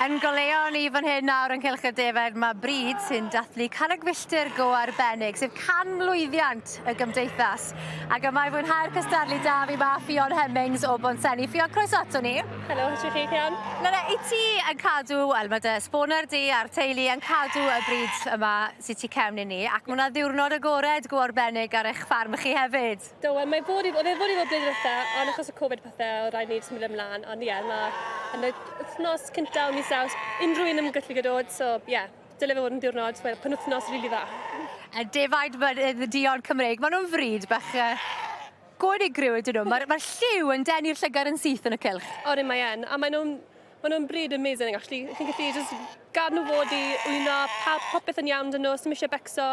Yn goleuon ni fan hyn nawr yn Cylch y Defaid, mae Bryd sy'n dathlu canag filltir go arbennig, sef canlwyddiant y gymdeithas. Ac yma i fwynhau'r cystadlu da fi ma Ffion Hemmings o Bonsenni. Ffion, croeso ato ni. Helo, ydych chi Ffion? I ti yn cadw, wel mae dy sboner di a'r teulu yn cadw y bryd yma sydd ti cefn i ni, ac mae yna ddiwrnod agored go arbennig ar eich ffarm chi hefyd. Do, wel oedd e fod i fod blwyddyn ddiwetha, ond achos y Covid pethau, o rai ni symud ymlaen, ond ie, yn y wythnos cyntaf o mis Awst, unrhyw un yn gallu dod, so ie, dyle fe fod yn diwrnod, penwythnos rili dda. Defaid Mynydd Duon Cymreig, maen nhw'n fryd bach gwrdd i gryw ydyn nhw. Mae'r lliw yn denu'r llygar yn syth yn y cylch. O, mae en, a maen nhw'n bryd amazing, actually. Chi'n gallu just gad nhw fod i wyno popeth yn iawn dyn nhw, sy'n eisiau becso,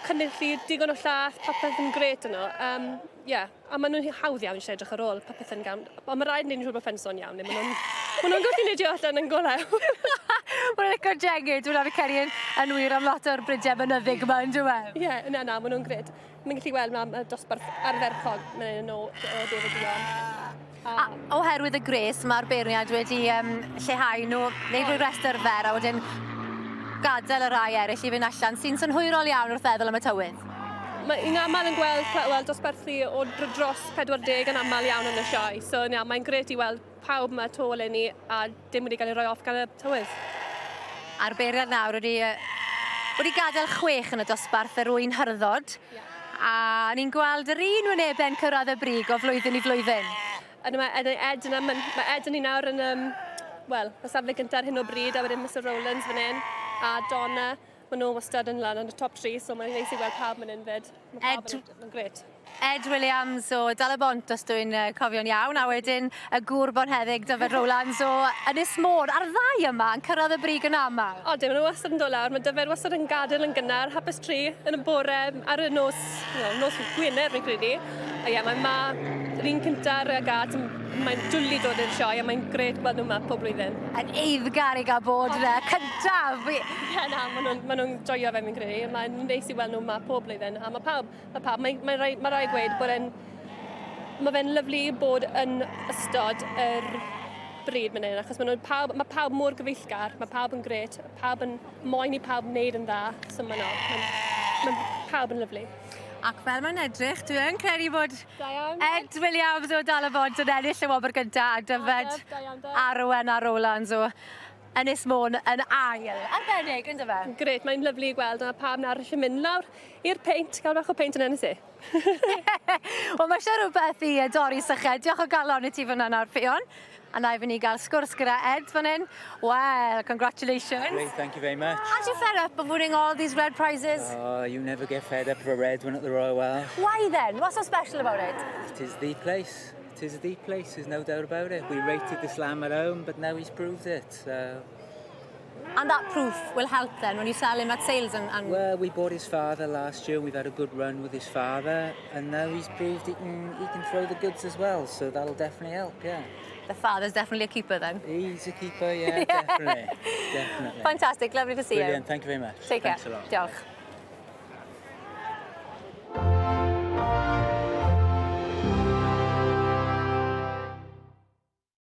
cynullu digon o llaeth, popeth yn gret yn nhw. A maen nhw'n hawdd iawn eisiau edrych ar ôl, popeth yn gawn. Ond mae rhaid ni'n siŵr bod ffenson iawn, maen nhw'n gallu neud i allan yn golew. Mae'n licio jengyd, dwi'n fi ceri yn wir am lot o'r brydau mynyddig yma yn dweud. Ie, maen nhw'n gred. Mae'n gallu gweld mae dosbarth arferchog yn o Defaid Duon. Oherwydd y gres, mae'r beirniad wedi lleihau nhw, neu rwy'r restr fer, a wedyn gadael y rai eraill i fynd allan, sy'n synhwyrol iawn wrth feddwl am y tywydd. Mae'n aml yn gweld dosbarthu o dros 40 yn aml iawn yn y sioe, so mae'n gret i weld pawb yma tôl i ni a dim wedi cael ei roi off gan y tywydd. A'r beirniad nawr wedi gadael 6 yn y dosbarth yr wy'n hyrddod, a ni'n gweld yr un wynebe'n cyrraedd y brig o flwyddyn i flwyddyn. Mae Ed yn un nawr yn, y safle gyntaf ar hyn o bryd, a wedyn Mr Rowlands fan hyn, a Donna, maen nhw wastad yn lan yn y top 3, so mae'n neis i weld pawb yn un fyd. Mae'n gret. Ed Williams o Dal y Bont, os dwi'n cofio'n iawn, a wedyn y gŵr bonheddig Defaid Rowlands o Ynys Môn. A'r ddau yma yn cyrraedd y brig yn aml. O, maen nhw wastad yn dod lawr. Mae Defaid wastad yn gadael yn gynnar, hapus 3 yn y bore ar y nos Gwener, fi'n credu. A ie, yr un cyntaf ar y gad, mae'n dwlu dod i'r sioe, a mae'n gret gweld nhw yma pob blwyddyn. Yn eiddgar i gael bod yna, cyntaf! Ie, maen nhw'n joio fe, fi'n credu. Mae'n neis i weld nhw yma pob blwyddyn. A mae rai gweud bod mae fe'n lyflu bod yn ystod yr bryd fan hyn, achos mae pawb mor gyfeillgar, mae pawb yn gret, pawb yn moyn i pawb wneud yn dda, so mae pawb yn lyflu. Ac fel mae'n edrych, dwi'n credu bod Ed Williams o Dal y Bont yn ennill y wobr gyntaf, a Defaid Arwen a Rowlands o Ynys Môn yn ail. Arbennig, ynddo fe? Gret, mae'n lyflu i gweld, a pawb nawr eisiau mynd lawr i'r peint, gael bach o peint yn Ynys E. Wel, mae eisiau rhywbeth i dorri syched. Diolch o galon i ti fan nawr, Ffion. A na i fynd i gael sgwrs gyda Ed fan hyn. Well, congratulations. Great, thank you very much. How do you fed up of winning all these red prizes? Oh, you never get fed up of a red one at the Royal Welsh. Why then? What's so special about it? It is the place. It is the place, there's no doubt about it. We rated the slam at home, but now he's proved it, so... And that proof will help then when you sell him at sales and... Well, we bought his father last year, we've had a good run with his father, and now he's proved he can throw the goods as well, so that'll definitely help, yeah. The father's definitely a keeper then. He's a keeper, yeah, definitely. Definitely. Fantastic, lovely to see you. Brilliant, thank you very much. Take care. Thanks a lot. Diolch.